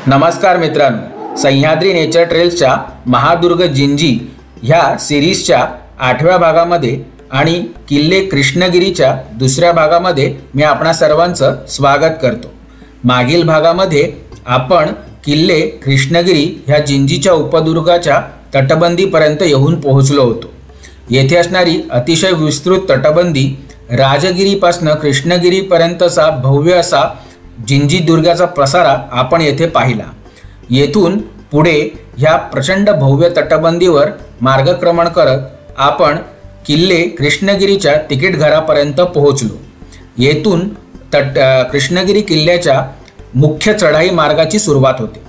नमस्कार मित्रांनो, सह्याद्री नेचर ट्रेल्सच्या महादुर्ग जिंजी ह्या सिरीजच्या 8व्या भागामध्ये आणि किल्ले कृष्णगिरीच्या दुसऱ्या भागामध्ये मी आपणा सर्वांचं स्वागत करतो। मागील भागामध्ये आपण किल्ले कृष्णगिरी ह्या जिंजीच्या उपदुर्गाच्या तटबंदीपर्यंत येऊन पोहोचलो होतो। येथे असणारी अतिशय विस्तृत तटबंदी राजगिरीपासून कृष्णगिरीपर्यंतचा भव्य असा जिंजी दुर्गाचा प्रसारा आपण येथे पाहिला। येथून पुढे ह्या प्रचंड भव्य तटबंदीवर मार्गक्रमण करत आपण किल्ले कृष्णगिरीच्या तिकीट घरापर्यंत पोहोचलो। येथून कृष्णगिरी किल्ल्याच्या मुख्य चढाई मार्गाची सुरुवात होते।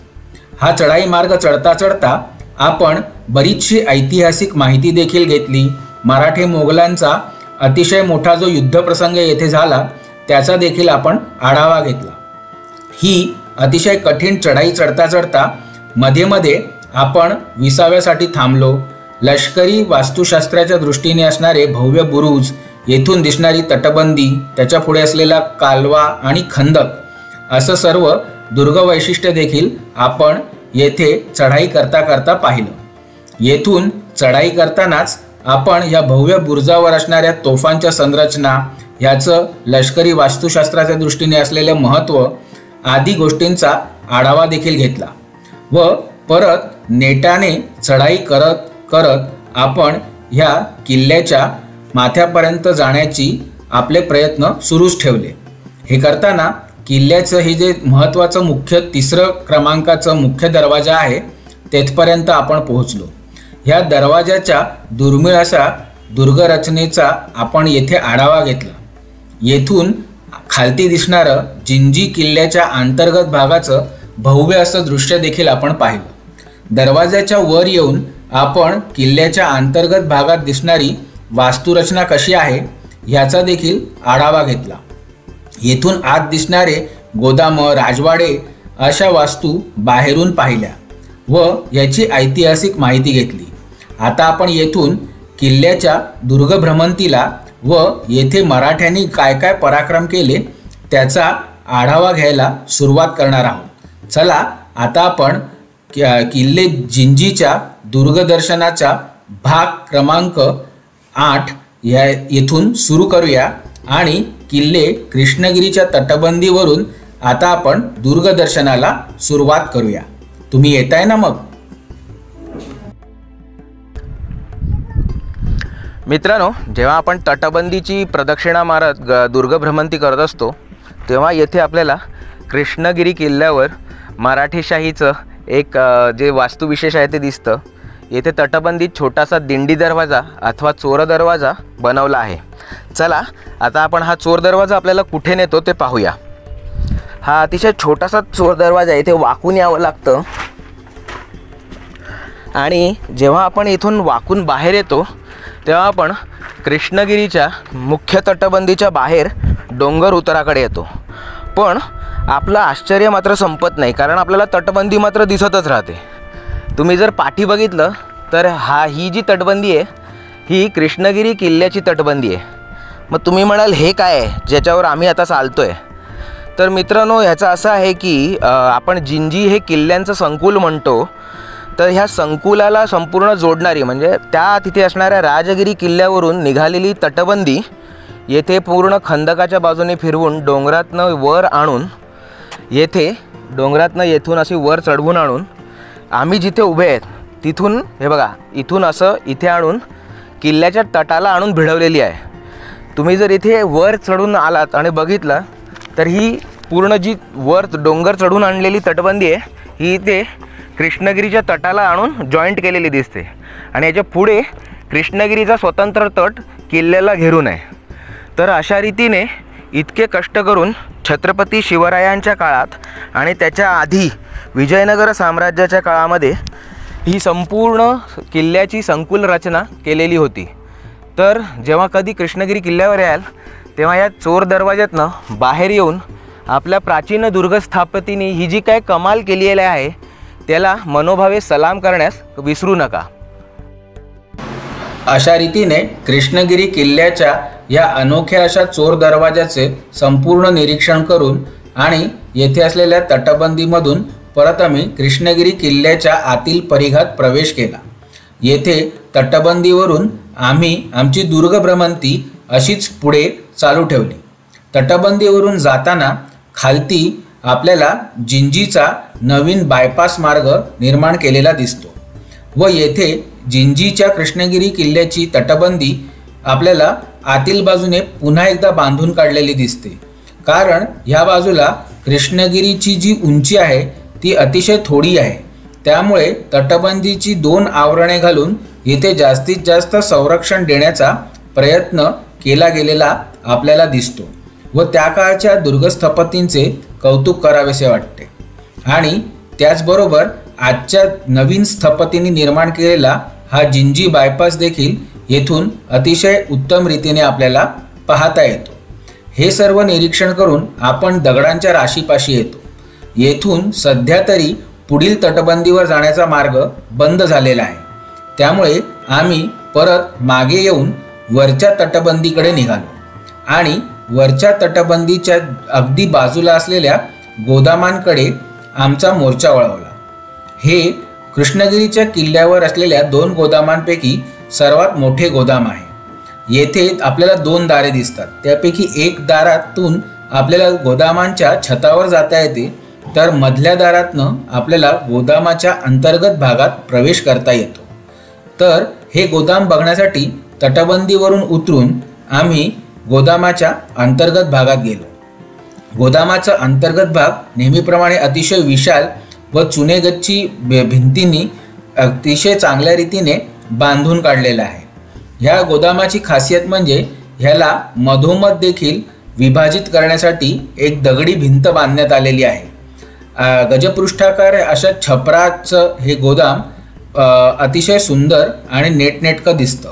हा चढाई मार्ग चढता चढता आपण बरीचशी ऐतिहासिक माहिती देखील घेतली। मराठे मोगलांचा अतिशय मोठा जो युद्धप्रसंग येथे झाला त्याचा देखील आपण आढावा घेतला। ही अतिशय कठीण चढाई चढता चढता मध्ये मध्ये आपण विसाव्यासाठी थांबलो। लष्करी वास्तुशास्त्राच्या दृष्टीने असणारे भव्य बुरुज, येथून दिसणारी तटबंदी, त्याच्या पुढे असलेला कालवा आणि खंदक असं सर्व दुर्ग वैशिष्ट्य देखील आपण येथे चढाई करता करता पाहिलं। येथून चढाई करतानाच आपण या भव्य बुरुजावर असणाऱ्या तोफांच्या संरचना, याचं लष्करी वास्तुशास्त्राच्या दृष्टीने असलेले महत्त्व आदी गोष्टींचा आढावा देखील घेतला व परत नेटाने चढाई करत करत आपण ह्या किल्ल्याच्या माथ्यापर्यंत जाण्याची आपले प्रयत्न सुरूच ठेवले। हे करताना किल्ल्याचं हे जे महत्त्वाचं मुख्य 3 क्रमांकाचं मुख्य दरवाजा आहे तेथपर्यंत आपण पोहोचलो। ह्या दरवाजाच्या दुर्मिळ अशा दुर्गरचनेचा आपण येथे आढावा घेतला। येथून खालती दिसणारं जिंजी किल्ल्याच्या अंतर्गत भागाचं भव्य असं दृश्य देखील आपण पाहिलं। दरवाजाच्या वर येऊन आपण किल्ल्याच्या अंतर्गत भागात दिसणारी वास्तुरचना कशी आहे याचा देखील आढावा घेतला। येथून आत दिसणारे गोदाम, राजवाडे अशा वास्तू बाहेरून पाहिल्या व याची ऐतिहासिक माहिती घेतली। आता आपण येथून किल्ल्याच्या दुर्ग भ्रमंतीला व येथे मराठ्यांनी काय काय पराक्रम केले त्याचा आढावा घ्यायला सुरुवात करणार आहोत। चला आता आपण किल्ले जिंजीच्या दुर्गदर्शनाचा भाग क्रमांक 8 येथून सुरू करूया आणि किल्ले कृष्णगिरीच्या तटबंदीवरून आता आपण दुर्गदर्शनाला सुरुवात करूया। तुम्ही येताय ना मग? मित्रांनो, जेव्हा आपण तटबंदीची प्रदक्षिणा मारत दुर्ग भ्रमंती करत असतो तेव्हा येथे आपल्याला कृष्णगिरी किल्ल्यावर मराठेशाहीचं एक जे वास्तुविशेष आहे ते दिसतं। येथे तटबंदीत छोटासा दिंडी दरवाजा अथवा चोर दरवाजा बनवला आहे। चला आता आपण हा चोर दरवाजा आपल्याला कुठे नेतो ते पाहूया। हा अतिशय छोटासा चोर दरवाजा, इथे वाकून यावं लागतं आणि जेव्हा आपण इथून वाकून बाहेर येतो तेव्हा आपण कृष्णगिरीच्या मुख्य तटबंदीच्या बाहेर डोंगर उताराकडे येतो। पण आपलं आश्चर्य मात्र संपत नाही, कारण आपल्याला तटबंदी मात्र दिसतच राहते। तुम्ही जर पाठी बघितलं तर ही जी तटबंदी आहे ही कृष्णगिरी किल्ल्याची तटबंदी आहे। मग तुम्ही म्हणाल हे काय आहे ज्याच्यावर आम्ही आता चालतोय? तर मित्रांनो, ह्याचं असं आहे की आपण जिंजी हे किल्ल्यांचं संकुल म्हणतो, तर ह्या संकुलाला संपूर्ण जोडणारी म्हणजे त्या तिथे असणाऱ्या राजगिरी किल्ल्यावरून निघालेली तटबंदी येथे पूर्ण खंदकाच्या बाजूने फिरवून डोंगरातनं वर आणून येथून अशी वर चढवून आणून आम्ही जिथे उभे आहेत तिथून हे बघा इथून असं इथे आणून किल्ल्याच्या तटाला आणून भिडवलेली आहे। तुम्ही जर इथे वर चढून आलात आणि बघितलं तर ही पूर्ण जी वर डोंगर चढून आणलेली तटबंदी आहे ही इथे कृष्णगिरीच्या तटाला आणून जॉईंट केलेली दिसते आणि याच्या पुढे कृष्णगिरीचा स्वतंत्र तट किल्ल्याला घेरून आहे। तर अशा रीतीने इतके कष्ट करून छत्रपती शिवरायांच्या काळात आणि त्याच्या आधी विजयनगर साम्राज्याच्या काळामध्ये ही संपूर्ण किल्ल्याची संकुल रचना केलेली होती। तर जेव्हा कधी कृष्णगिरी किल्ल्यावर याल तेव्हा या चोर दरवाज्यातनं बाहेर येऊन आपल्या प्राचीन दुर्गस्थापतीने ही जी काय कमाल केलेली आहे त्याला मनोभावे सलाम करण्यास विसरू नका। अशा रीतीने कृष्णगिरी किल्ल्याच्या या अनोख्या अशा चोर दरवाजाचे संपूर्ण निरीक्षण करून आणि येथे असलेल्या तटबंदीमधून परत आम्ही कृष्णगिरी किल्ल्याच्या आतील परिघात प्रवेश केला। येथे तटबंदीवरून आम्ही आमची दुर्ग भ्रमंती अशीच पुढे चालू ठेवली। तटबंदीवरून जाताना खालती आपल्याला जिंजीचा नवीन बायपास मार्ग निर्माण केलेला दिसतो व येथे जिंजीच्या कृष्णगिरी किल्ल्याची तटबंदी आपल्याला आतील बाजूने पुन्हा एकदा बांधून काढलेली दिसते, कारण ह्या बाजूला कृष्णगिरीची जी उंची आहे ती अतिशय थोडी आहे। त्यामुळे तटबंदीची 2 आवरणे घालून येथे जास्तीत जास्त संरक्षण देण्याचा प्रयत्न केला गेलेला आपल्याला दिसतो व त्या काळच्या दुर्गस्थपतींचे कौतुक करावेसे वाटते। आणि त्याचबरोबर आजच्या नवीन स्थपतींनी निर्माण केलेला हा जिंजी बायपास देखील येथून अतिशय उत्तम रीतीने आपल्याला पाहता येतो। हे सर्व निरीक्षण करून आपण दगडांच्या राशीपाशी येतो। येथून सध्या तरी पुढील तटबंदीवर जाण्याचा मार्ग बंद झालेला आहे, त्यामुळे आम्ही परत मागे येऊन वरच्या तटबंदीकडे निघालो आणि वरच्या तटबंदीच्या अगदी बाजूला असलेल्या गोदामांकडे आमचा मोर्चा वळवला। हे कृष्णगिरीच्या किल्ल्यावर असलेल्या 2 गोदामांपैकी सर्वात मोठे गोदाम आहे। येथे आपल्याला 2 दारे दिसतात, त्यापैकी एक दारातून आपल्याला गोदामांच्या छतावर जाता येते, तर मधल्या दारातनं आपल्याला गोदामाच्या अंतर्गत भागात प्रवेश करता येतो। तर हे गोदाम बघण्यासाठी तटबंदीवरून उतरून आम्ही गोदामाच्या अंतर्गत भागात गेलो। गोदामाचा अंतर्गत भाग नेहमीप्रमाणे अतिशय विशाल व चुनेगच्ची भिंतींनी अतिशय चांगल्या रीतीने बांधून काढलेला आहे। ह्या गोदामाची खासियत म्हणजे ह्याला मधोमध देखील विभाजित करण्यासाठी एक दगडी भिंत बांधण्यात आलेली आहे। गजपृष्ठाकार अशा छपराचं हे गोदाम अतिशय सुंदर आणि नेटनेटकं दिसतं।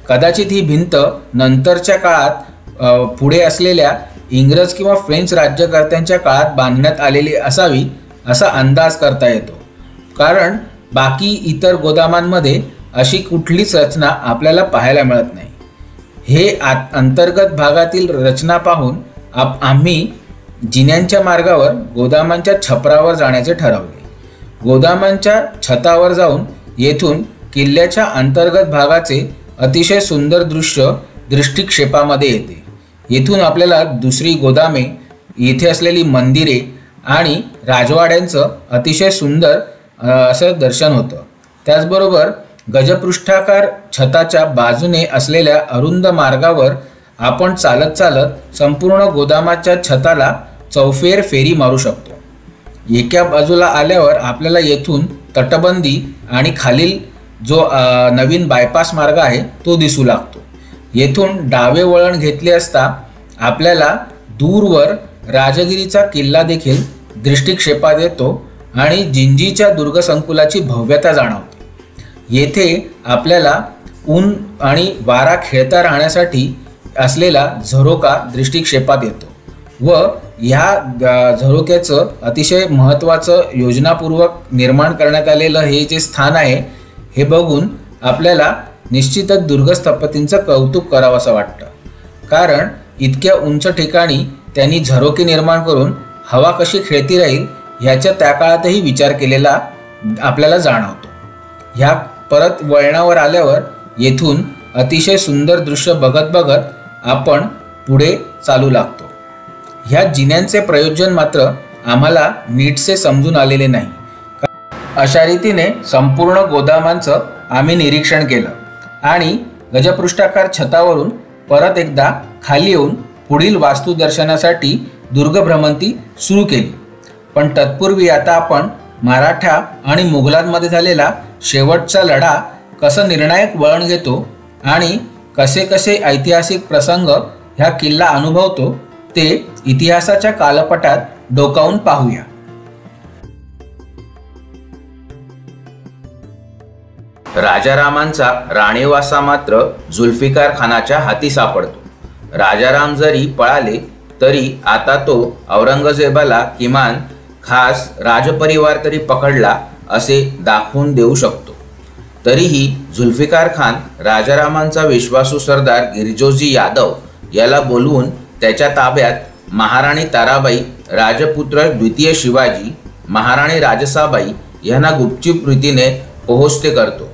कदाचित ही भिंत नंतरच्या काळात पुढे असलेल्या इंग्रज किंवा फ्रेंच राज्यकर्त्यांच्या काळात बांधण्यात आलेली असावी असा अंदाज करता येतो, कारण बाकी इतर गोदामांमध्ये अशी कुठलीच रचना आपल्याला पाहायला मिळत नाही। हे अंतर्गत भागातील रचना पाहून आम्ही जिन्यांच्या मार्गावर गोदामांच्या छपरावर जाण्याचे ठरवले। गोदामांच्या छतावर जाऊन येथून किल्ल्याच्या अंतर्गत भागाचे अतिशय सुंदर दृश्य दृष्टिक्षेपामध्ये येते। येथून आपल्याला दुसरी गोदामे, येथे असलेली मंदिरे आणि राजवाड्यांचं अतिशय सुंदर असं दर्शन होतं। त्याचबरोबर गजपृष्ठाकार छताच्या बाजूने असलेल्या अरुंद मार्गावर आपण चालत चालत संपूर्ण गोदामाच्या छताला चौफेर फेरी मारू शकतो। एका बाजूला आल्यावर आपल्याला येथून तटबंदी आणि खालील जो नवीन बायपास मार्ग आहे तो दिसू लागतो। येथून डावे वळण घेतले असता आपल्याला दूरवर राजगिरीचा किल्ला देखील दृष्टिक्षेपात येतो आणि जिंजीच्या दुर्गसंकुलाची भव्यता जाणवते। येथे आपल्याला ऊन आणि वारा खेळता राहण्यासाठी असलेला झरोका दृष्टिक्षेपात येतो व ह्या झरोक्याचं अतिशय महत्त्वाचं योजनापूर्वक निर्माण करण्यात आलेलं हे जे स्थान आहे हे बघून आपल्याला निश्चितच दुर्गस्थपतींचं कौतुक करावंसं वाटतं, कारण इतक्या उंच ठिकाणी त्यांनी झरोके निर्माण करून हवा कशी खेळती राहील ह्याच्या त्या काळातही विचार केलेला आपल्याला जाणवतो। ह्या परत वळणावर आल्यावर येथून अतिशय सुंदर दृश्य बघत बघत आपण पुढे चालू लागतो। ह्या जिन्यांचे प्रयोजन मात्र आम्हाला नीटसे समजून आलेले नाही। अशा रीतीने संपूर्ण गोदामांचं आम्ही निरीक्षण केलं आणि गजपृष्ठाकार छतावरून परत एकदा खाली येऊन पुढील वास्तुदर्शनासाठी दुर्गभ्रमंती सुरू केली। पण तत्पूर्वी आता आपण मराठा आणि मुघलांमध्ये झालेला शेवटचा लढा कसं निर्णायक वळण घेतो आणि कसे कसे ऐतिहासिक प्रसंग ह्या किल्ला अनुभवतो ते इतिहासाच्या कालपटात डोकावून पाहूया। राजारामांचा राणेवासा मात्र जुल्फिकार खानाच्या हाती सापडतो। राजाराम जरी पळाले तरी आता तो औरंगजेबाला किमान खास राजपरिवार तरी पकडला असे दाखवून देऊ शकतो। तरीही जुल्फिकार खान राजारामांचा विश्वासू सरदार गिरजोजी यादव याला बोलवून त्याच्या ताब्यात महाराणी ताराबाई, राजपुत्र द्वितीय शिवाजी महाराणी राजसाबाई यांना गुपचूप रीतीने पोहोचते करतो.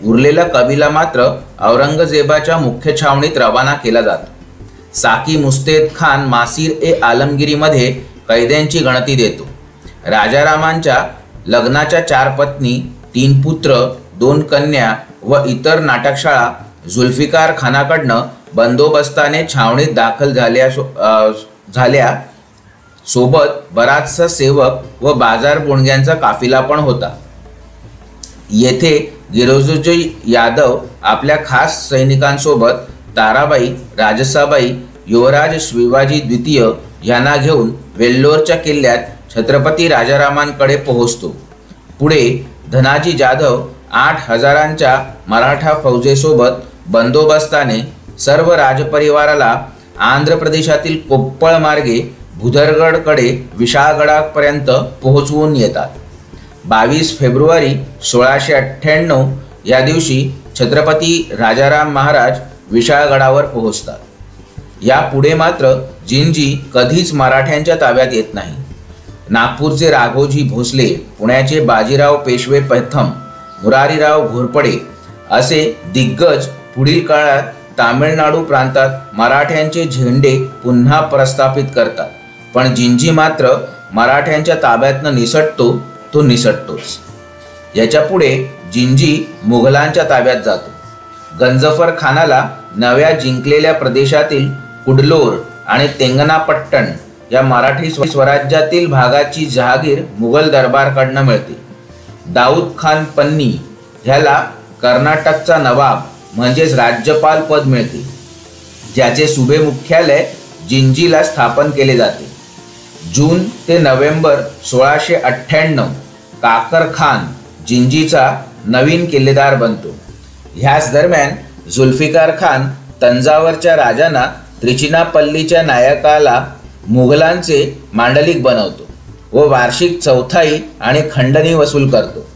उरलेला कबिला मात्र औरंगजेबाच्या मुख्य छावणीत रवाना केला जातो. साकी मुस्तेद खान मासीर ए आलमगिरीमध्ये कैद्यांची गणती देतो. राजारामांच्या लग्नाच्या 4 पत्नी, 3 पुत्र, 2 कन्या व इतर नाटकशाळा जुल्फिकार खानाकडनं बंदोबस्ताने छावणीत दाखल झाल्या. सोबत बराचसा सेवक व बाजार बोणग्यांचा काफिला पण होता. येथे गिरोजी यादव आपल्या खास सैनिकांसोबत ताराबाई, राजसाबाई, युवराज शिवाजी द्वितीय यांना घेऊन वेल्लोरच्या किल्ल्यात छत्रपती राजारामांकडे पोहोचतो. पुढे धनाजी जाधव 8,000 मराठा फौजेसोबत बंदोबस्ताने सर्व राजपरिवाराला आंध्र प्रदेशातील कोप्पळ मार्गे भुदरगडकडे विशाळगडापर्यंत पोहोचवून येतात. 22 फेब्रुवारी 1698 या दिवशी छत्रपती राजाराम महाराज विशाळगडावर पोहोचतात. यापुढे मात्र जिंजी कधीच मराठ्यांच्या ताब्यात येत नाही. नागपूरचे राघोजी भोसले, पुण्याचे बाजीराव पेशवे प्रथम, मुरारीराव घोरपडे असे दिग्गज पुढील काळात तामिळनाडू प्रांतात मराठ्यांचे झेंडे पुन्हा प्रस्थापित करतात. पण जिंजी मात्र मराठ्यांच्या ताब्यातनं निसटतोच. याच्या पुढे जिंजी मुघलांच्या ताब्यात जातो. गंजफर खानाला नव्या जिंकलेल्या प्रदेशातील कुडलोर आणि तेंगनापट्टण या मराठी स्वराज्यातील भागाची जहागीर मुघल दरबारकडनं मिळते. दाऊद खान पन्नी ह्याला कर्नाटकचा नवाब म्हणजेच राज्यपाल पद मिळते, ज्याचे सुबे मुख्यालय जिंजीला स्थापन केले जाते. जून ते नोव्हेंबर 1698 काकर खान जिंजीचा नवीन किल्लेदार बनतो. ह्याच दरम्यान जुल्फिकार खान तंजावरच्या राजांना त्रिचिनापल्लीच्या नायकाला मुघलांचे मांडलिक बनवतो व वार्षिक चौथाई आणि खंडणी वसूल करतो.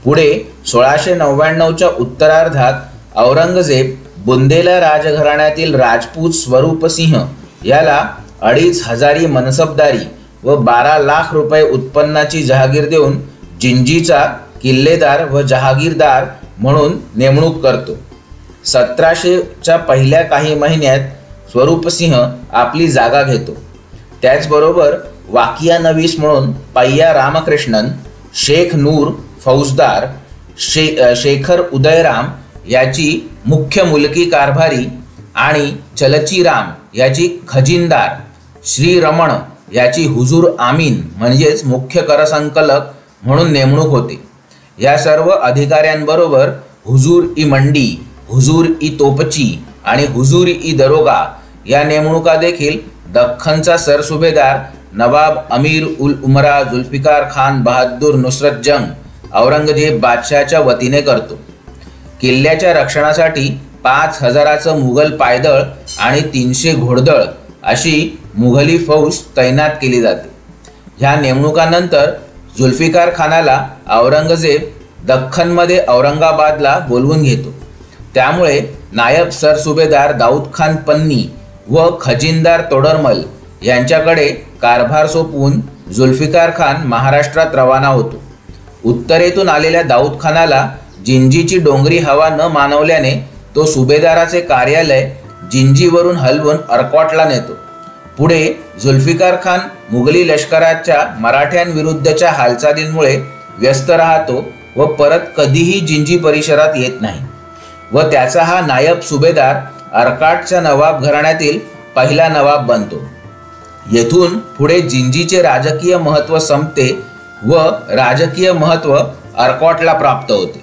पुढे 1699च्या उत्तरार्धात औरंगजेब बुंदेला राजघराण्यातील राजपूत स्वरूपसिंह याला 2,500 मनसबदारी व 12 लाख रुपये उत्पन्नाची जहागीर देऊन जिंजीचा किल्लेदार व जहागीरदार म्हणून नेमणूक करतो. 1700च्या पहिल्या काही महिन्यात स्वरूपसिंह आपली जागा घेतो. त्याचबरोबर वाकिया नवीस म्हणून पय्या रामकृष्णन, शेख नूर फौजदार, शेखर उदयराम याची मुख्य मुलकी कारभारी आणि चलचीराम याची खजिनदार, श्रीरमण याची हुजूर आमीन म्हणजेच मुख्य करसंकलक म्हणून नेमणूक होते. या सर्व अधिकाऱ्यांबरोबर हुजूर ई मंडी, हुजूर ई तोपची आणि हुजूर ई दरोगा या नेमणुका देखील दख्खनचा सरसुभेदार नवाब अमीर उल उमरा जुल्फिकार खान बहादूर नुसरत जंग औरंगजेब बादशाहच्या वतीने करतो. किल्ल्याच्या रक्षणासाठी 5,000चं मुघल पायदळ आणि 300 घोडदळ अशी मुघली फौज तैनात केली जाते. ह्या नेमणुकानंतर जुल्फिकार खानाला औरंगजेब दख्खनमध्ये औरंगाबादला बोलवून घेतो. त्यामुळे नायब सरसुभेदार दाऊद खान पन्नी व खजिनदार तोडरमल यांच्याकडे कारभार सोपवून जुल्फिकार खान महाराष्ट्रात रवाना होतो. उत्तरेतून आलेल्या दाऊद खानाला जिंजीची डोंगरी हवा न मानवल्याने तो सुभेदाराचे कार्यालय जिंजीवरून हलवून अर्कॉटला नेतो. पुढे जुल्फिकार खान मुघली लष्कराच्या मराठ्यांविरुद्धच्या हालचालींमुळे व्यस्त राहतो व परत कधीही जिंजी परिसरात येत नाही व त्याचा हा नायब सुभेदार अर्काटच्या नवाब घराण्यातील पहिला नवाब बनतो. येथून पुढे जिंजीचे राजकीय महत्त्व संपते व राजकीय महत्त्व अर्कॉटला प्राप्त होते.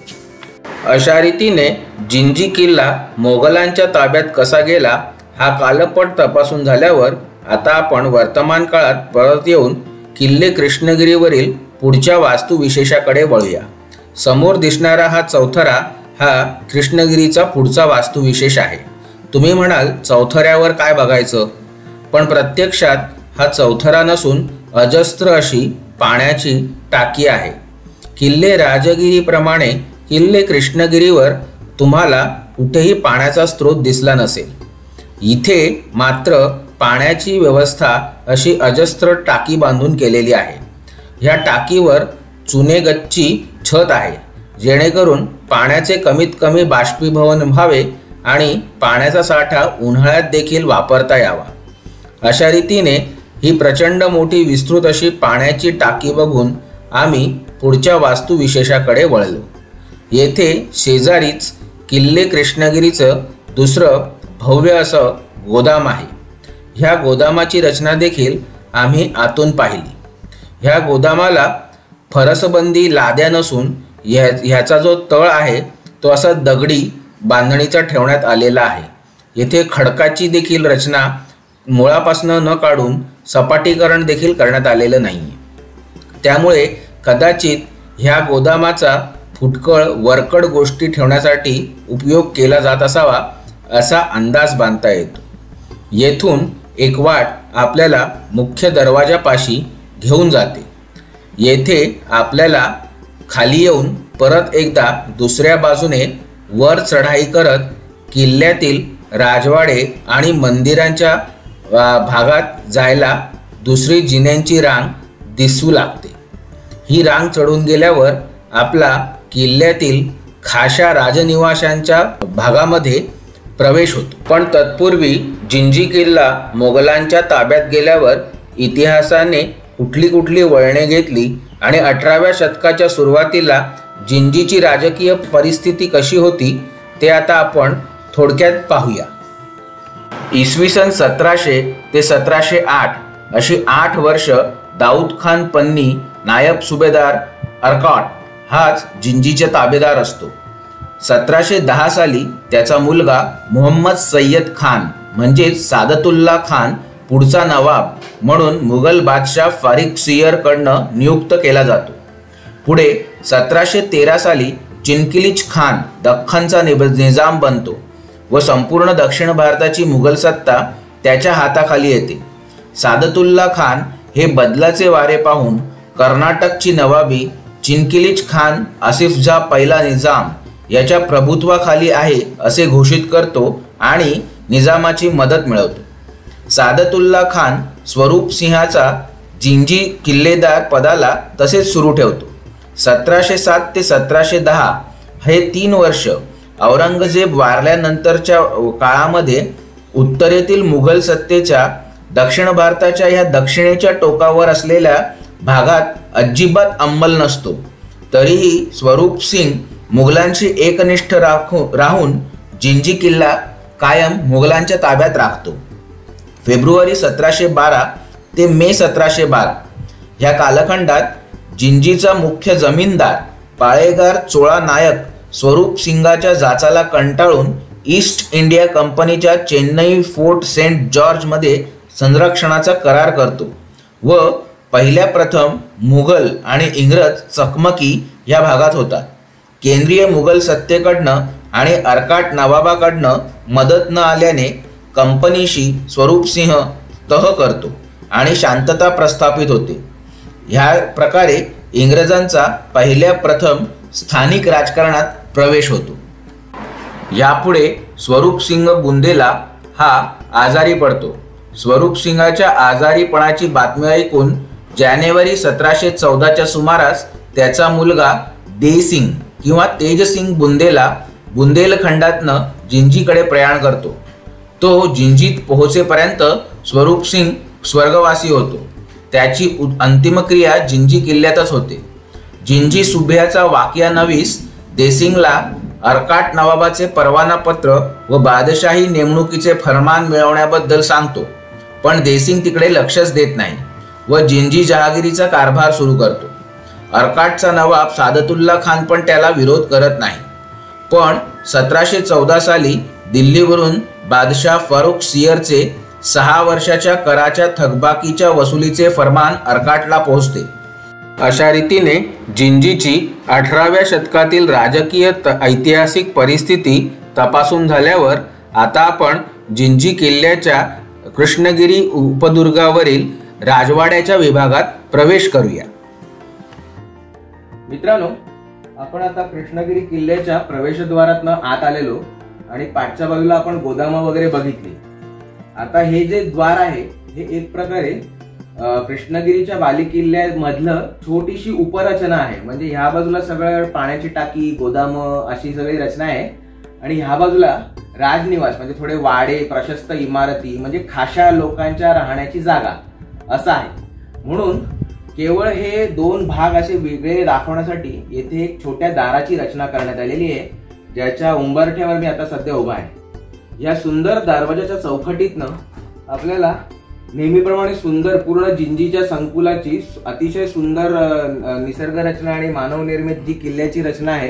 अशा रीतीने जिंजी किल्ला मोगलांच्या ताब्यात कसा गेला हा कालपट तपासून झाल्यावर आता आपण वर्तमान काळात परत येऊन किल्ले कृष्णगिरीवरील पुढच्या वास्तुविशेषाकडे वळूया. समोर दिसणारा हा चौथरा हा कृष्णगिरीचा पुढचा वास्तुविशेष आहे. तुम्ही म्हणाल चौथऱ्यावर काय बघायचं, पण प्रत्यक्षात हा चौथरा नसून अजस्त्र अशी पाण्याची टाकी आहे. किल्ले राजगिरीप्रमाणे किल्ले कृष्णगिरीवर तुम्हाला कुठेही पाण्याचा स्रोत दिसला नसेल. इथे मात्र पाण्याची व्यवस्था अशी अजस्त्र टाकी बांधून केलेली आहे. ह्या टाकीवर चुनेगच्ची छत आहे, जेणेकरून पाण्याचे कमीत कमी बाष्पीभवन व्हावे आणि पाण्याचा साठा उन्हाळ्यात देखील वापरता यावा. अशा रीतीने ही प्रचंड मोठी विस्तृत अशी पाण्याची टाकी बघून आम्ही पुढच्या वास्तुविशेषाकडे वळलो. येथे शेजारीच किल्ले कृष्णगिरीचं दुसरं भव्य असं गोदाम आहे. ह्या गोदामाची रचना देखील आम्ही आतून पाहिली. ह्या गोदामाला फरसबंदी लाद्या नसून ह्याचा जो तळ आहे तो असा दगडी बांधणीचा ठेवण्यात आलेला आहे. येथे खडकाची देखील रचना मुळापासून न काढून सपाटीकरण देखील करण्यात आलेलं नाही. त्यामुळे कदाचित ह्या गोदामाचा फुटकळ वरकड गोष्टी ठेवण्यासाठी उपयोग केला जात असावा असा अंदाज बांधता येतो. येथून एक वाट आपल्याला मुख्य दरवाजापाशी घेऊन जाते. येथे आपल्याला खाली येऊन परत एकदा दुसऱ्या बाजूने वर चढाई करत किल्ल्यातील राजवाडे आणि मंदिरांच्या भागात जायला दुसरी जिन्यांची रांग दिसू लागते. ही रांग चढून गेल्यावर आपला किल्ल्यातील खाशा राजनिवासांच्या भागामध्ये प्रवेश होतो. पण तत्पूर्वी जिंजी किल्ला मोगलांच्या ताब्यात गेल्यावर इतिहासाने कुठली वळणे घेतली आणि 18व्या शतकाच्या सुरुवातीला जिंजीची राजकीय परिस्थिती कशी होती ते आता आपण थोडक्यात पाहूया. इसवी सन 1700 ते 1708 अशी 8 वर्ष दाऊद खान पन्नी नायब सुभेदार अर्काट हाच जिंजीचा ताबेदार असतो. 1710 साली त्याचा मुलगा मुहम्मद सय्यद खान म्हणजेच सादतुल्ला खान पुढचा नवाब म्हणून मुघल बादशाह फारिकसियरकडनं नियुक्त केला जातो. पुढे 1713 साली चिनकिलीच खान दख्खनचा निजाम बनतो व संपूर्ण दक्षिण भारताची मुघल सत्ता त्याच्या हाताखाली येते. सादतुल्ला खान हे बदलाचे वारे पाहून कर्नाटकची नवाबी चिनकिलीच खान आसिफजा पहिला निजाम याच्या प्रभुत्वाखाली आहे असे घोषित करतो आणि निजामाची मदत मिळवतो. सादतुल्ला खान स्वरूप सिंहाचा जिंजी किल्लेदार पदाला तसेच सुरू ठेवतो. 1707 ते 1710 हे 3 वर्ष औरंगजेब वारल्यानंतरच्या काळामध्ये उत्तरेतील मुघल सत्तेच्या दक्षिण भारताच्या ह्या दक्षिणेच्या टोकावर असलेल्या भागात अजिबात अंमल नसतो. तरीही स्वरूप सिंग मुघलांशी एकनिष्ठ राहून जिंजी किल्ला कायम मुघलांच्या ताब्यात राखतो. फेब्रुवारी 1712 ते मे 1712 ह्या कालखंडात जिंजीचा मुख्य जमीनदार पाळेगार चोळा नायक स्वरूप सिंगाच्या जाचाला कंटाळून ईस्ट इंडिया कंपनीच्या चेन्नई फोर्ट सेंट जॉर्जमध्ये संरक्षणाचा करार करतो व पहिल्या प्रथम मुघल आणि इंग्रज चकमकी या भागात होतात. केंद्रीय मुघल सत्तेकडनं आणि अर्काट नवाबाकडनं मदत न आल्याने कंपनीशी स्वरूपसिंह तह करतो आणि शांतता प्रस्थापित होते. ह्या प्रकारे इंग्रजांचा पहिल्या प्रथम स्थानिक राजकारणात प्रवेश होतो. यापुढे स्वरूपसिंग बुंदेला हा आजारी पडतो. स्वरूपसिंगाच्या आजारीपणाची बातमी ऐकून जानेवारी 1714च्या सुमारास त्याचा मुलगा देसिंग किंवा तेजसिंग बुंदेला बुंदेलखंडातनं जिंजीकडे प्रयाण करतो. तो जिंजीत पोहोचेपर्यंत स्वरूपसिंग स्वर्गवासी होतो. त्याची अंतिम क्रिया जिंजी किल्ल्यातच होते. जिंजी सुभ्याचा वाकिया नवीस देसिंगला अर्काट नवाबाचे परवानापत्र व बादशाही नेमणुकीचे फरमान मिळवण्याबद्दल सांगतो. पण देसिंग तिकडे लक्षच देत नाही व जिंजी जहागिरीचा कारभार सुरू करतो. अर्काटचा नवाब सादतुल्ला खान पण त्याला विरोध करत नाही. पण 1714 साली दिल्लीवरून बादशाह फारुख सियरचे 6 वर्षाच्या कराच्या थकबाकीच्या वसुलीचे फरमान अर्काटला पोहोचते. अशा रीतीने जिंजीची 18व्या शतकातील राजकीय ऐतिहासिक परिस्थिती तपासून झाल्यावर आता आपण जिंजी किल्ल्याच्या कृष्णगिरी उपदुर्गावरील राजवाड्याच्या विभागात प्रवेश करूया. मित्रांनो, आपण आता कृष्णगिरी किल्ल्याच्या प्रवेशद्वारातनं आत आलेलो आणि पाठच्या बाजूला आपण गोदामं वगैरे बघितली. आता हे जे द्वार आहे हे एक प्रकारे कृष्णगिरीच्या बालेकिल्ल्यामधलं छोटीशी उपरचना आहे. म्हणजे ह्या बाजूला सगळं पाण्याची टाकी, गोदाम अशी सगळी रचना आहे आणि ह्या बाजूला राजनिवास म्हणजे थोडे वाडे, प्रशस्त इमारती म्हणजे खाशा लोकांच्या राहण्याची जागा असं आहे. म्हणून केवळ हे दोन भाग असे वेगळे दाखवण्यासाठी येथे एक छोट्या दाराची रचना करण्यात आलेली आहे, ज्याच्या उंबरठ्यावर मी आता सध्या उभा आहे. या सुंदर दरवाजाच्या चौकटीतनं आपल्याला नेहमीप्रमाणे सुंदर पूर्ण जिंजीच्या संकुलाची अतिशय सुंदर निसर्ग रचना आणि मानवनिर्मित जी किल्ल्याची रचना आहे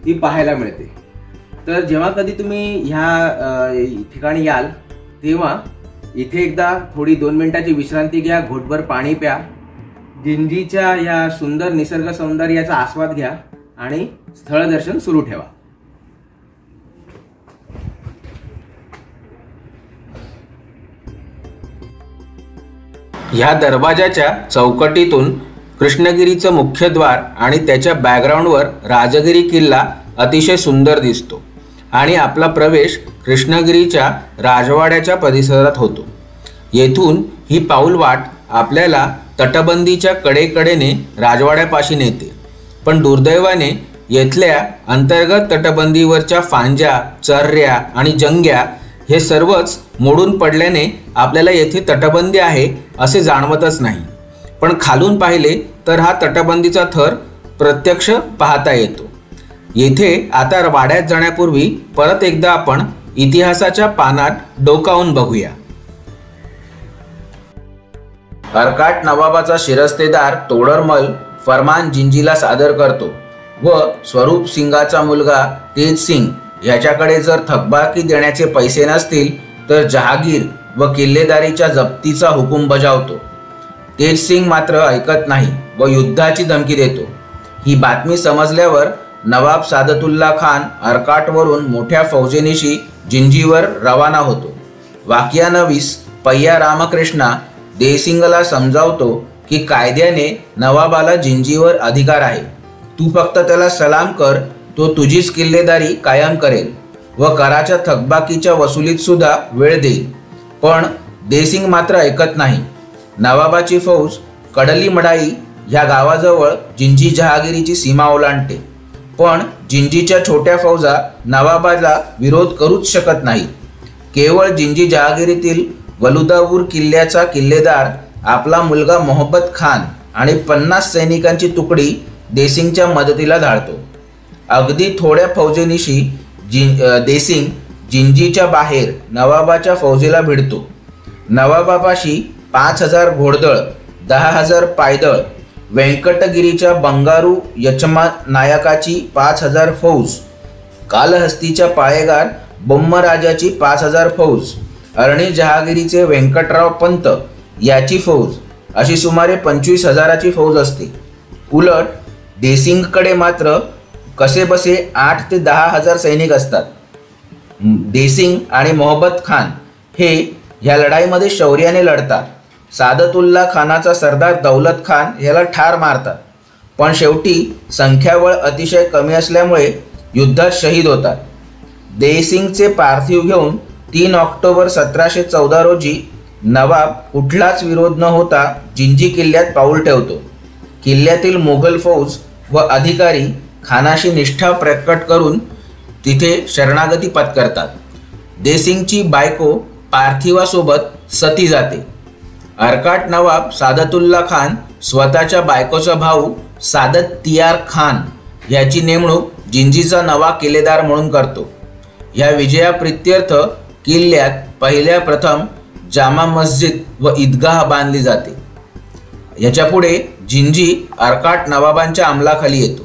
ती पाहायला मिळते. तर जेव्हा कधी तुम्ही ह्या ठिकाणी याल तेव्हा इथे एकदा थोडी 2 मिनिटाची विश्रांती घ्या, घोटभर पाणी प्या, जिंजीच्या या सुंदर निसर्ग सौंदर्याचा आस्वाद घ्या आणि स्थळ दर्शन सुरू ठेवा. ह्या दरवाजाच्या चौकटीतून कृष्णगिरीचं मुख्यद्वार आणि त्याच्या बॅकग्राऊंडवर राजगिरी किल्ला अतिशय सुंदर दिसतो आणि आपला प्रवेश कृष्णगिरीच्या राजवाड्याच्या परिसरात होतो. येथून ही पाऊलवाट आपल्याला तटबंदीच्या कडेकडेने राजवाड्यापाशी नेते. पण दुर्दैवाने येथल्या अंतर्गत तटबंदीवरच्या फांज्या, चर्या आणि जंग्या हे सर्वच मोडून पडल्याने आपल्याला येथे तटबंदी आहे असे जाणवतच नाही. पण खालून पाहिले तर हा तटबंदीचा थर प्रत्यक्ष पाहता येतो. येथे आता वाड्यात जाण्यापूर्वी परत एकदा आपण इतिहासाच्या पानात डोकावून बघूया. अर्काट नवाबाचा शिरस्तेदार तोडरमल फरमान जिंजीला सादर करतो व स्वरूप सिंगाचा मुलगा तेज सिंग याच्याकडे जर थकबाकी देण्याचे पैसे नसतील तर जहागीर व किल्लेदारीच्या जप्तीचा हुकूम बजावतो. तेज सिंग मात्र ऐकत नाही व युद्धाची धमकी देतो. ही बातमी समजल्यावर नवाब सादतुल्ला खान अर्काटवरून मोठ्या फौजेनिशी जिंजीवर रवाना होतो. वाकियानवीस पय्या रामकृष्णा देसिंगला समजावतो की कायद्याने नवाबाला जिंजीवर अधिकार आहे, तू फक्त त्याला सलाम कर, तो तुझीच किल्लेदारी कायम करेल व कराच्या थकबाकीच्या वसुलीत सुद्धा वेळ देईल. पण देसिंग मात्र ऐकत नाही. नवाबाची फौज कडली मडाई ह्या गावाजवळ जिंजी जहागिरीची सीमा ओलांडते. पण जिंजीच्या छोट्या फौजा नवाबाला विरोध करूच शकत नाही. केवळ जिंजी जहागिरीतील वलुदापूर किल्ल्याचा किल्लेदार आपला मुलगा मोहब्बत खान आणि 50 सैनिकांची तुकडी देसिंगच्या मदतीला धाडतो. अगदी थोड्या फौजेनिशी देसिंग जिंजीच्या बाहेर नवाबाच्या फौजेला भिडतो. नवाबापाशी 5000 घोडदळ, 10,000 पायदळ, व्यंकटगिरीच्या बंगारू यचमा नायकाची 5000 फौज, कालहस्तीच्या पाळेगार बोम्मराजाची 5000 फौज, अरणी जहागिरीचे व्यंकटराव पंत याची फौज, अशी सुमारे 25,000ची फौज असते. उलट देसिंगकडे मात्र कसेबसे 8 ते 10,000 सैनिक असतात. देसिंग आणि मोहब्बत खान हे ह्या लढाईमध्ये शौर्याने लढतात. सादतुल्ला खानाचा सरदार दौलत खान याला ठार मारतात. पण शेवटी संख्याबळ अतिशय कमी असल्यामुळे युद्धात शहीद होतात. देसिंगचे पार्थिव घेऊन 3 ऑक्टोबर 1714 रोजी नवाब कुठलाच विरोध न होता जिंजी किल्ल्यात पाऊल ठेवतो. किल्ल्यातील मोगल फौज व अधिकारी खानाशी निष्ठा प्रकट करून तिथे शरणागती पत्करतात. देसिंगची बायको पार्थिवासोबत सती जाते. अर्काट नवाब सादतुल्ला खान स्वतःच्या बायकोचा भाऊ सादत तियार खान याची नेमणूक जिंजीचा नवा किल्लेदार म्हणून करतो. या विजयाप्रित्यर्थ किल्ल्यात पहिल्या प्रथम जामा मस्जिद व ईदगाह बांधली जाते. याच्यापुढे जिंजी अर्काट नवाबांच्या अंमलाखाली येतो.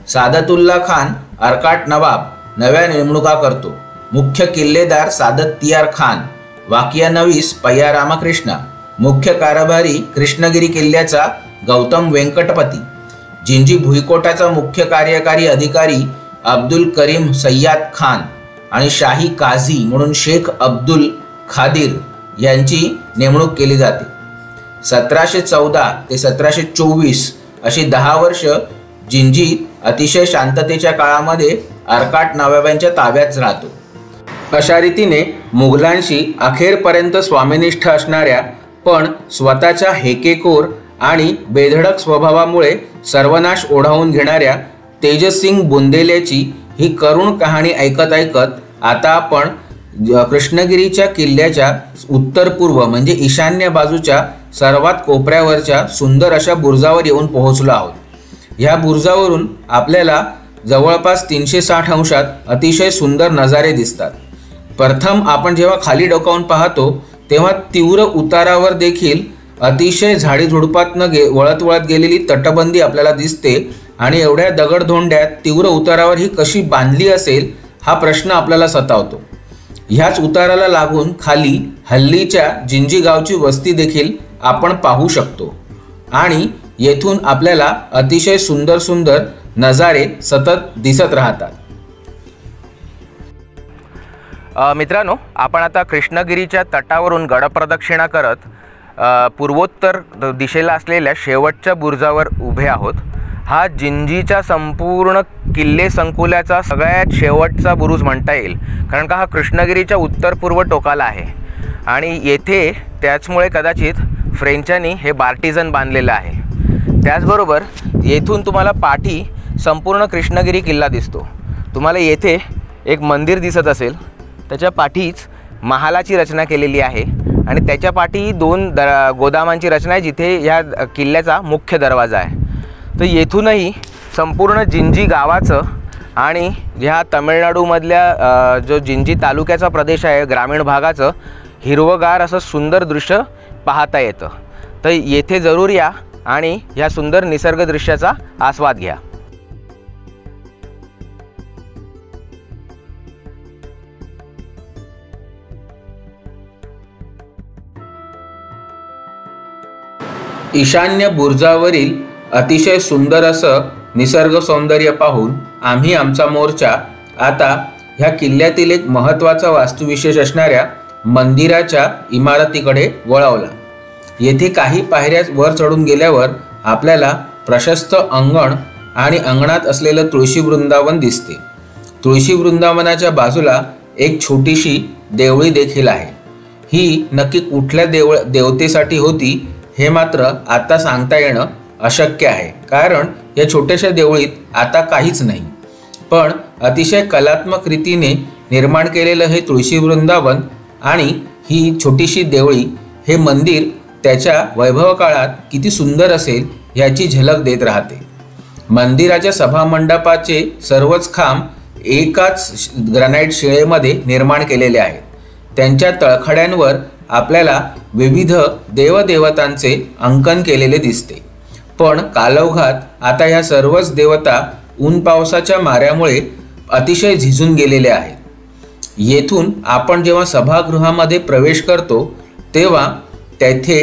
सादतुल्ला खान अर्काट नवाब नव्या नेमणुका करतो. मुख्य किल्लेदार सादत तियार खान, वाकियानवीस पय्या रामकृष्णा, मुख्य कारभारी कृष्णगिरी किल्ल्याचा गौतम वेंकटपती, जिंजी भुईकोटाचा मुख्य कार्यकारी अधिकारी अब्दुल करीम सय्याद खान आणि शाही काझी म्हणून शेख अब्दुल खादिर यांची नेमणूक केली जाते. 1714 ते 1724 अशी 10 वर्ष जिंजी अतिशय शांततेच्या काळामध्ये अर्काट नवाबांच्या ताब्यात राहतो. अशा रीतीने मुघलांशी अखेरपर्यंत स्वामिनिष्ठ असणाऱ्या पण स्वतःच्या हेकेखोर आणि बेधडक स्वभावामुळे सर्वनाश ओढावून घेणाऱ्या तेजसिंग बुंदेल्याची ही करुण कहाणी ऐकत ऐकत आता आपण कृष्णगिरीच्या किल्ल्याच्या उत्तर पूर्व म्हणजे ईशान्य बाजूच्या सर्वात कोपऱ्यावरच्या सुंदर अशा बुरुजावर येऊन पोहोचलो आहोत. ह्या बुरुजावरून आपल्याला जवळपास 360 अंशात अतिशय सुंदर नजारे दिसतात. प्रथम आपण जेव्हा खाली डोकावून पाहतो तेव्हा तीव्र उतारावर देखील अतिशय झाडीझुडपातनं वळत वळत गेलेली तटबंदी आपल्याला दिसते आणि एवढ्या दगडधोंड्यात तीव्र उतारावर ही कशी बांधली असेल हा प्रश्न आपल्याला सतावतो. ह्याच उताराला लागून खाली हल्लीच्या जिंजी गावची वस्ती देखील आपण पाहू शकतो आणि येथून आपल्याला अतिशय सुंदर सुंदर नजारे सतत दिसत राहतात. मित्रांनो, आपण आता कृष्णगिरीच्या तटावरून गडप्रदक्षिणा करत पूर्वोत्तर दिशेला असलेल्या शेवटच्या बुरुजावर उभे आहोत. हा जिंजीच्या संपूर्ण किल्ले संकुलाचा सगळ्यात शेवटचा बुरुज म्हणता येईल, कारण का हा कृष्णगिरीच्या उत्तर पूर्व टोकाला आहे आणि येथे त्याचमुळे कदाचित फ्रेंचांनी हे बार्टिझन बांधलेलं आहे. त्याचबरोबर येथून तुम्हाला पाठी संपूर्ण कृष्णगिरी किल्ला दिसतो. तुम्हाला येथे एक मंदिर दिसत असेल, त्याच्या पाठीच महालाची रचना केलेली आहे आणि त्याच्या पाठी 2 गोदामांची रचना आहे जिथे ह्या किल्ल्याचा मुख्य दरवाजा आहे. तर येथूनही संपूर्ण जिंजी गावाचं आणि ह्या तमिळनाडूमधल्या जो जिंजी तालुक्याचा प्रदेश आहे ग्रामीण भागाचं हिरवगार असं सुंदर दृश्य पाहता येतं. तर येथे जरूर या आणि ह्या सुंदर निसर्ग दृश्याचा आस्वाद घ्या. ईशान्य बुरुजावरील अतिशय सुंदर असं निसर्ग सौंदर्य पाहून आम्ही आमचा मोर्चा आता ह्या किल्ल्यातील एक महत्त्वाचा वास्तुविशेष असणाऱ्या मंदिराच्या इमारतीकडे वळवला. येथे काही पायऱ्या वर चढून गेल्यावर आपल्याला प्रशस्त अंगण आणि अंगणात असलेलं तुळशी वृंदावन दिसते. तुळशी वृंदावनाच्या बाजूला एक छोटीशी देवळी देखील आहे. ही नक्की कुठल्या देवतेसाठी होती हे मात्र आता सांगता येणं अशक्य आहे, कारण या छोट्याशा देवळीत आता काहीच नाही. पण अतिशय कलात्मक रीतीने निर्माण केलेलं हे तुळशी वृंदावन आणि ही छोटीशी देवळी, हे मंदिर त्याच्या वैभव काळात किती सुंदर असेल याची झलक देत राहते. मंदिराच्या सभामंडपाचे सर्वच खांब एकाच ग्रॅनाइट शिळेमध्ये निर्माण केलेले आहेत. त्यांच्या तळखड्यांवर आपल्याला विविध देवदेवतांचे अंकन केलेले दिसते. पण कालौघात आता ह्या सर्वच देवता ऊन पावसाच्या माऱ्यामुळे अतिशय झिजून गेलेले आहेत. येथून आपण जेव्हा सभागृहामध्ये प्रवेश करतो तेव्हा तेथे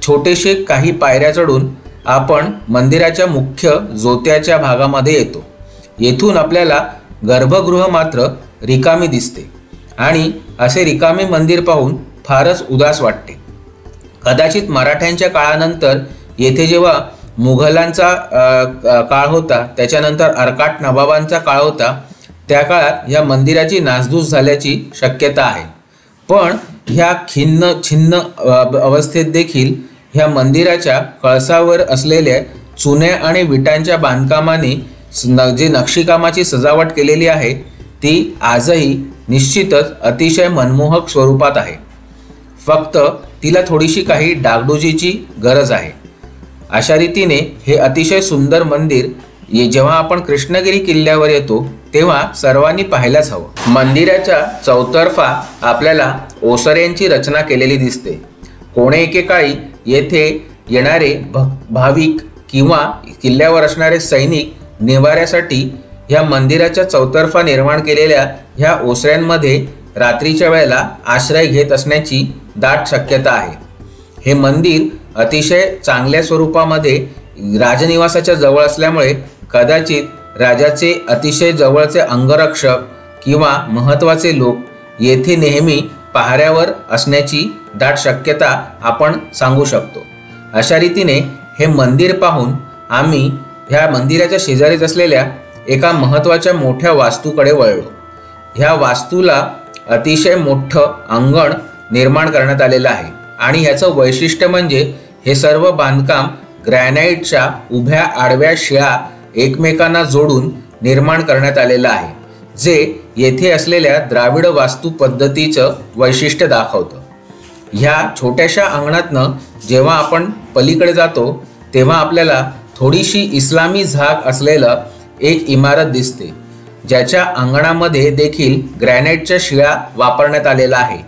छोटेसे काही पायऱ्या चढून आपण मंदिराच्या मुख्य जोत्याच्या भागामध्ये येतो. येथून आपल्याला गर्भगृह मात्र रिकामी दिसते आणि असे रिकामे मंदिर पाहून फारच उदास वाटते. कदाचित मराठ्यांच्या काळानंतर येथे जेव्हा मुघलांचा काळ होता, त्याच्यानंतर अर्काट नवाबांचा काळ होता, त्या काळात ह्या मंदिराची नासधूस झाल्याची शक्यता आहे. पण ह्या छिन्न अवस्थेत देखील ह्या मंदिराच्या कळसावर असलेल्या चुन्या आणि विटांच्या बांधकामाने जे नक्षीकामाची सजावट केलेली आहे ती आजही निश्चितच अतिशय मनमोहक स्वरूपात आहे. फक्त तिला थोडीशी काही डागडुजीची गरज आहे. अशा रीतीने हे अतिशय सुंदर मंदिर जेव्हा आपण कृष्णगिरी किल्ल्यावर येतो तेव्हा सर्वांनी पाहायलाच हवं. मंदिराच्या चौतर्फा आपल्याला ओसऱ्यांची रचना केलेली दिसते. कोणे एकेकाळी येथे येणारे भाविक किंवा किल्ल्यावर असणारे सैनिक निवाऱ्यासाठी ह्या मंदिराच्या चौतर्फा निर्माण केलेल्या ह्या ओसऱ्यांमध्ये रात्रीच्या वेळेला आश्रय घेत असण्याची दाट शक्यता आहे. हे मंदिर अतिशय चांगल्या स्वरूपामध्ये राजनिवासाच्या जवळ असल्यामुळे कदाचित राजाचे अतिशय जवळचे अंगरक्षक किंवा महत्त्वाचे लोक येथे नेहमी पहाऱ्यावर असण्याची दाट शक्यता आपण सांगू शकतो. अशा रीतीने हे मंदिर पाहून आम्ही ह्या मंदिराच्या शेजारीच असलेल्या एका महत्त्वाच्या मोठ्या वास्तूकडे वळलो. ह्या वास्तूला अतिशय मोठं अंगण निर्माण करण्यात आलेलं आहे. आणि ह्याचं वैशिष्ट्य म्हणजे हे सर्व बांधकाम ग्रॅनाइटच्या उभ्या आडव्या शिळा एकमेकांना जोडून निर्माण करण्यात आलेलं आहे, जे येथे असलेल्या द्राविड वास्तू पद्धतीचं वैशिष्ट्य दाखवतं. ह्या छोट्याशा अंगणातनं जेव्हा आपण पलीकडे जातो तेव्हा आपल्याला थोडीशी इस्लामी झाक असलेलं एक इमारत दिसते, ज्याच्या अंगणामध्ये देखील ग्रॅनाइटच्या शिळा वापरण्यात आलेला आहे.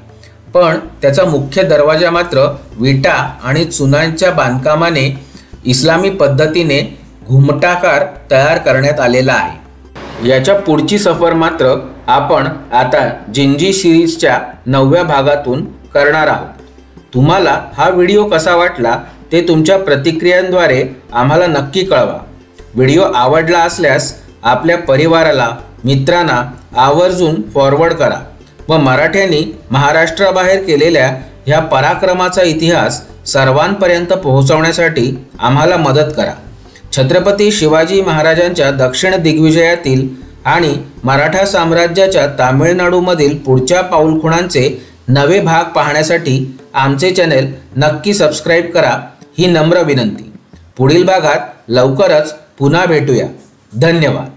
पण त्याचा मुख्य दरवाजा मात्र विटा आणि चुनांच्या बांधकामाने इस्लामी पद्धतीने घुमटाकार तयार करण्यात आलेला आहे. याच्या पुढची सफर मात्र आपण आता जिंजी सिरीजच्या 9व्या भागातून करणार आहोत. तुम्हाला हा व्हिडिओ कसा वाटला ते तुमच्या प्रतिक्रियांद्वारे आम्हाला नक्की कळवा. व्हिडिओ आवडला असल्यास आपल्या परिवाराला, मित्रांना आवर्जून फॉरवर्ड करा व मराठ्यांनी महाराष्ट्राबाहेर केलेल्या ह्या पराक्रमाचा इतिहास सर्वांपर्यंत पोहोचवण्यासाठी आम्हाला मदत करा. छत्रपती शिवाजी महाराजांच्या दक्षिण दिग्विजयातील आणि मराठा साम्राज्याच्या तामिळनाडूमधील पुढच्या पाऊलखुणांचे नवे भाग पाहण्यासाठी आमचे चॅनेल नक्की सबस्क्राईब करा ही नम्र विनंती. पुढील भागात लवकरच पुन्हा भेटूया. धन्यवाद.